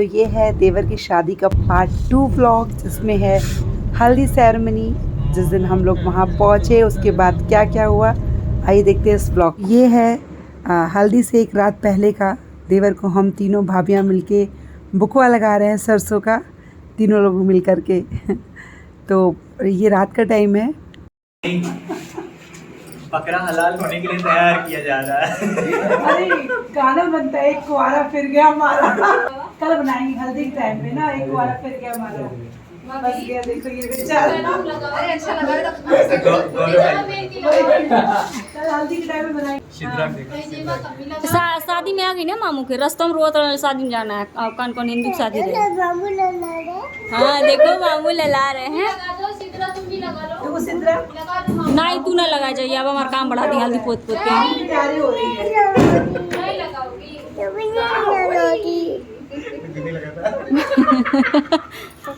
तो ये है देवर की शादी का पार्ट 2 व्लॉग, जिसमें है हल्दी सेरेमनी, जिस दिन हम लोग वहाँ पहुँचे, उसके बाद क्या क्या हुआ, आइए देखते हैं इस व्लॉग। ये है हल्दी से एक रात पहले का। देवर को हम तीनों भाभियाँ मिलके बुकवा लगा रहे हैं सरसों का, तीनों लोग मिल कर के। तो ये रात का टाइम है। बकरा हलाल होने के लिए तैयार किया जा रहा है। अरे गाना बनता है, एक कुआरा फिर गया हमारा। कल बनाएंगे हल्दी के टाइम पे ना, एक कुआरा फिर गया हमारा। बस गया, देखो ये बेचारा। अरे अच्छा लगा रहा कल हल्दी के टाइम में बनाएंगे। शादी में आ गई ना मामू के रास्ते में रोत शादी में जाना है। कौन कौन हिंदू की शादी रहे? हाँ देखो मामू लला रहे हैं। नहीं तू ना लगा जाइए, अब हमारा काम बढ़ा दी हल्दी पोत पोत के। तैयारी हो रही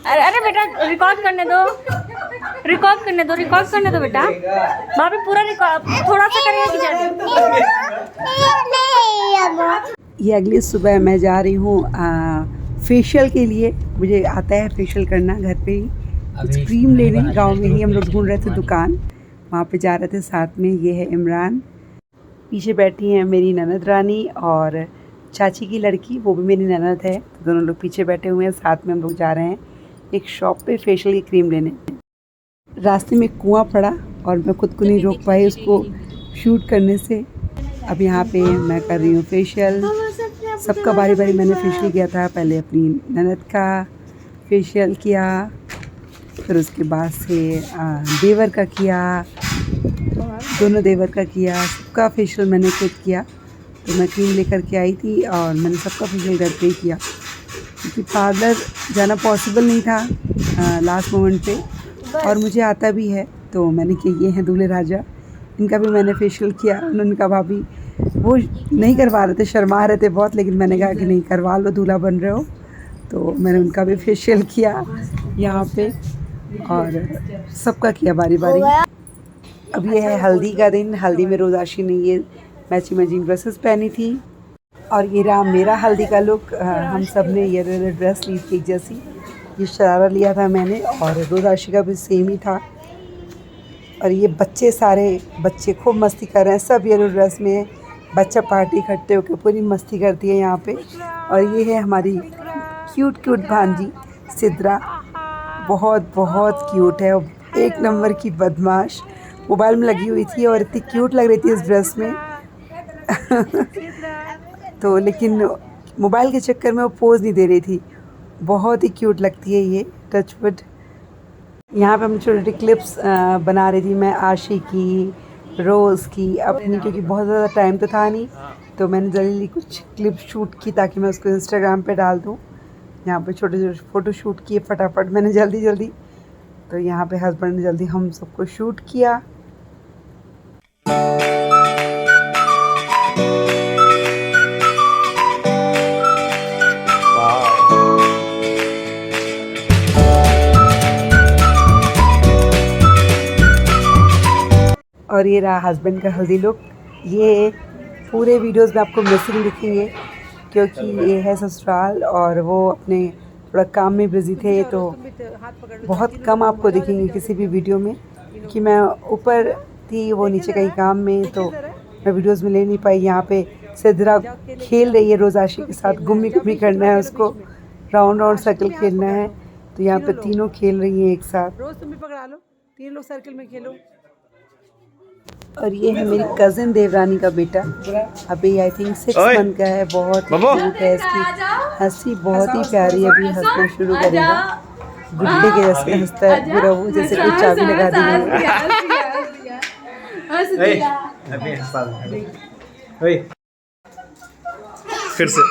अरे अरे बेटा रिकॉर्ड करने दो, रिकॉर्ड करने दो, रिकॉर्ड करने दो बेटा। भाभी पूरा रिकॉर्ड थोड़ा सा करेगा कि ये अगली सुबह मैं जा रही हूँ फेशियल के लिए। मुझे आता है फेशियल करना घर पे ही। कुछ क्रीम लेने गांव में ही हम लोग ढूंढ रहे थे दुकान, वहाँ पे जा रहे थे साथ में। ये है इमरान, पीछे बैठी हैं मेरी ननद रानी और चाची की लड़की, वो भी मेरी ननद है। तो दोनों लोग पीछे बैठे हुए हैं, साथ में हम लोग जा रहे हैं एक शॉप पे फेशियल की क्रीम लेने। रास्ते में कुआं पड़ा और मैं खुद को नहीं रोक पाई उसको शूट करने से। अब यहाँ पे मैं कर रही हूँ फेशियल। सबका बारी बारी मैंने फेशियल किया था, पहले अपनी ननद का फेशियल किया, फिर उसके बाद से देवर का किया, दोनों देवर का किया, सबका फेशियल मैंने खुद किया। तो मैं क्रीम लेकर के आई थी और मैंने सबका फेशियल घर पे ही किया, क्योंकि पार्लर जाना पॉसिबल नहीं था लास्ट मोमेंट पे, और मुझे आता भी है। तो मैंने किया। ये हैं दूल्हे राजा, इनका भी मैंने फेशियल किया। उन्होंने कहा भाभी, वो नहीं करवा रहे थे, शर्मा रहे थे बहुत, लेकिन मैंने कहा कि नहीं करवा लो, दूल्हा बन रहे हो। तो मैंने उनका भी फेशियल किया यहाँ पे और सबका किया बारी बारी। अब ये है हल्दी का दिन। हल्दी में रोजाशी ने ये मैचिंग मैचिंग ड्रेसेस पहनी थी और ये रहा मेरा हल्दी का लुक। हम सब ने ये ड्रेस ली थी एक जैसी। ये शरारा लिया था मैंने और रोजाशी का भी सेम ही था। और ये बच्चे, सारे बच्चे खूब मस्ती कर रहे हैं, सब येलो ड्रेस में। बच्चा पार्टी इकट्ठे होकर पूरी मस्ती करती है यहाँ पे। और ये है हमारी क्यूट क्यूट भांजी सिद्रा, बहुत बहुत क्यूट है, एक नंबर की बदमाश। मोबाइल में लगी हुई थी और इतनी क्यूट लग रही थी इस ड्रेस में। तो लेकिन मोबाइल के चक्कर में वो पोज नहीं दे रही थी। बहुत ही क्यूट लगती है ये, टचवुड। यहाँ पे हम छोटी छोटी क्लिप्स बना रही थी मैं, आशी की, रोज़ की, अपनी, क्योंकि बहुत ज़्यादा टाइम तो था नहीं। तो मैंने जल्दी कुछ क्लिप शूट की ताकि मैं उसको इंस्टाग्राम पे डाल दूँ। यहाँ पे छोटे छोटे फ़ोटो शूट किए फटाफट मैंने जल्दी जल्दी। तो यहाँ पे हस्बैंड ने जल्दी हम सबको शूट किया। और ये रहा हस्बैंड का हल्दी लुक। ये पूरे वीडियोस में आपको मिसिंग दिखेंगे, क्योंकि ये है ससुराल और वो अपने थोड़ा काम में बिज़ी थे, तो बहुत कम आपको दिखेंगे किसी भी वीडियो में, क्योंकि मैं ऊपर थी, वो नीचे कहीं काम में, तो मैं वीडियोस में ले नहीं पाई। यहाँ पे सिद्रा खेल रही है रोजाशी के साथ, गुम्मी गुम्मी करना है उसको, राउंड राउंड सर्कल खेलना है। तो यहाँ पे तीनों खेल रही हैं एक साथ। रोज तुम भी पकड़ा लो, तीन लोग सर्कल में खेलो। और ये है मेरी कज़न देवरानी का बेटा, अभी आई थिंक 6 मंथ का है। बहुत क्यूट है, इसकी हंसी बहुत ही प्यारी है। अभी हंसना शुरू करेगा, गुड्डे के जैसे हंसता है पूरा, वो जैसे कोई चाबी लगा दी है। फिर से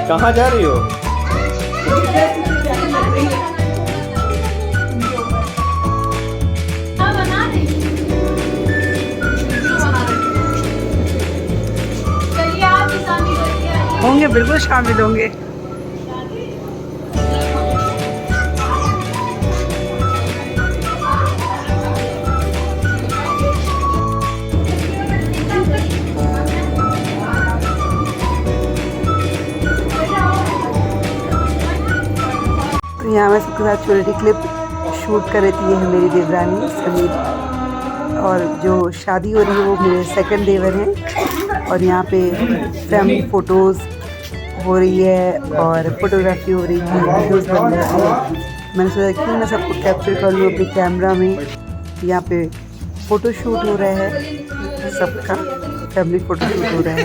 कहाँ जा रही हो? होंगे, बिल्कुल शामिल होंगे। तो यहाँ मैं सबके साथ छोटी क्लिप शूट कर रही थी। ये है मेरी देवरानी समीर, और जो शादी हो रही है वो मेरे सेकंड देवर हैं। और यहाँ पे फैमिली फ़ोटोज़ हो रही है और फोटोग्राफी हो रही है, वीडियोज़ बन रहे हैं। मैंने सोचा कि मैं सबको कैप्चर कर लूँ अपने कैमरा में। यहाँ पे फ़ोटो शूट हो रहा है, सबका फैमिली फ़ोटो शूट हो रहा है।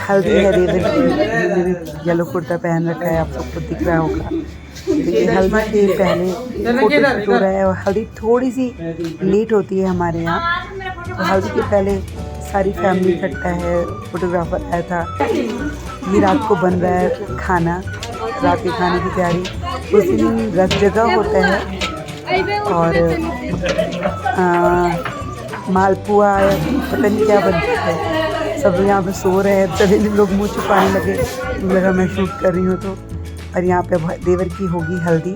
हल्दी है देवर की, मैंने येलो कुर्ता पहन रखा है, आप सबको दिख रहा होगा। तो ये हल्दी के पहले फ़ोटो शूट हो रहा है। और हल्दी थोड़ी सी लेट होती है हमारे यहाँ, तो हल्दी के पहले सारी फैमिली इकट्ठा है, फोटोग्राफर आया था। ये रात को बन रहा है खाना, रात के खाने की तैयारी। उस दिन रस जगह होता है और मालपुआ पता नहीं क्या बनता है। सब यहाँ पे सो रहे हैं, सभी लोग मुँह छुपाने लगे, लगा मैं शूट कर रही हूँ तो। और यहाँ पे देवर की होगी हल्दी।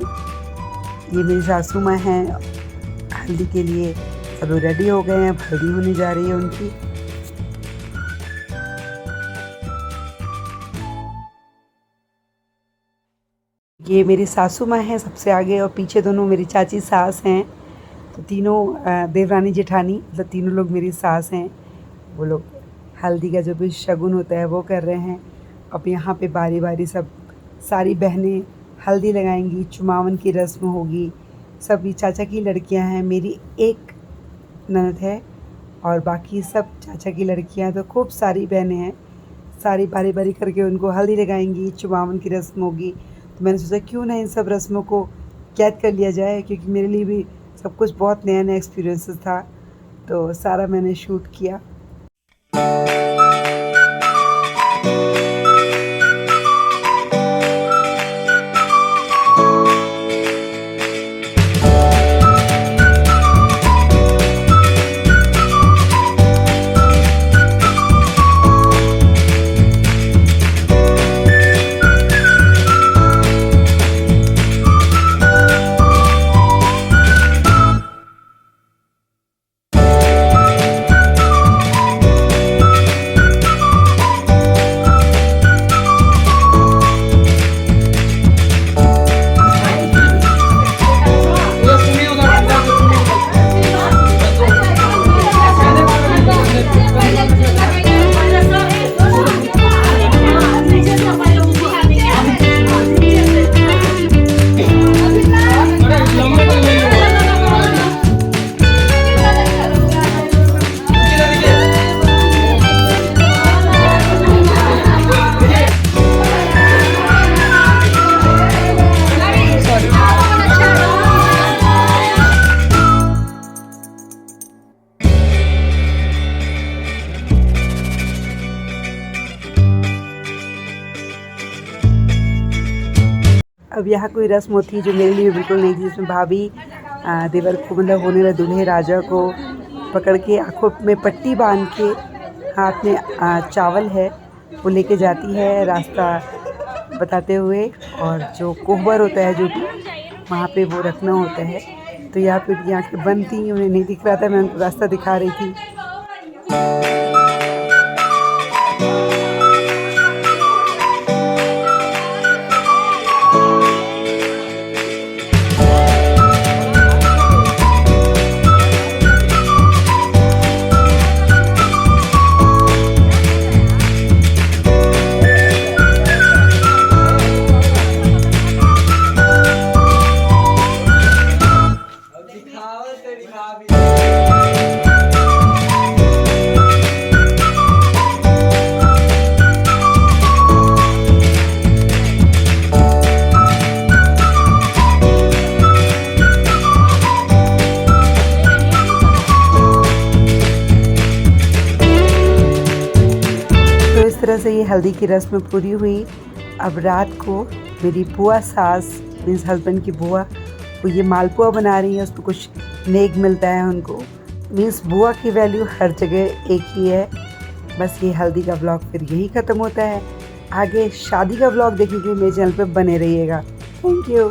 ये मेरी सासू माँ हैं, हल्दी के लिए सब रेडी हो गए हैं, हल्दी होने जा रही है उनकी। ये मेरी सासू माँ हैं सबसे आगे, और पीछे दोनों मेरी चाची सास हैं। तो तीनों देवरानी जेठानी, मतलब तीनों लोग मेरी सास हैं। वो लोग हल्दी का जो भी शगुन होता है वो कर रहे हैं। अब यहाँ पे बारी बारी सब सारी बहनें हल्दी लगाएंगी, चुमावन की रस्म होगी। सभी चाचा की लड़कियाँ हैं, मेरी एक ननद है और बाकी सब चाचा की लड़कियाँ। तो खूब सारी बहनें हैं, सारी बारी बारी करके उनको हल्दी लगाएंगी, चुमावन की रस्म होगी। तो मैंने सोचा क्यों ना इन सब रस्मों को कैद कर लिया जाए, क्योंकि मेरे लिए भी सब कुछ बहुत नया नया एक्सपीरियंसेस था। तो सारा मैंने शूट किया। अब यहाँ कोई रस्म होती है जो मेरे लिए बिल्कुल नहीं थी, जिसमें भाभी देवर को, मतलब होने वाले दूल्हे राजा को पकड़ के आँखों में पट्टी बांध के, हाथ में चावल है वो लेके जाती है रास्ता बताते हुए। और जो कोहबर होता है जो भी वहाँ पे वो रखना होता है। तो यहाँ पे यहाँ के बंद थी, उन्हें नहीं दिख रहा था, मैं उनको रास्ता दिखा रही थी। तरह से ये हल्दी की रस्म पूरी हुई। अब रात को मेरी बुआ सास, मीन्स हस्बैंड की बुआ, वो ये मालपुआ बना रही है। उसमें कुछ नेक मिलता है उनको। मीन्स बुआ की वैल्यू हर जगह एक ही है। बस ये हल्दी का व्लॉग फिर यही ख़त्म होता है। आगे शादी का व्लॉग देखने के लिए मेरे चैनल पे बने रहिएगा। Thank you.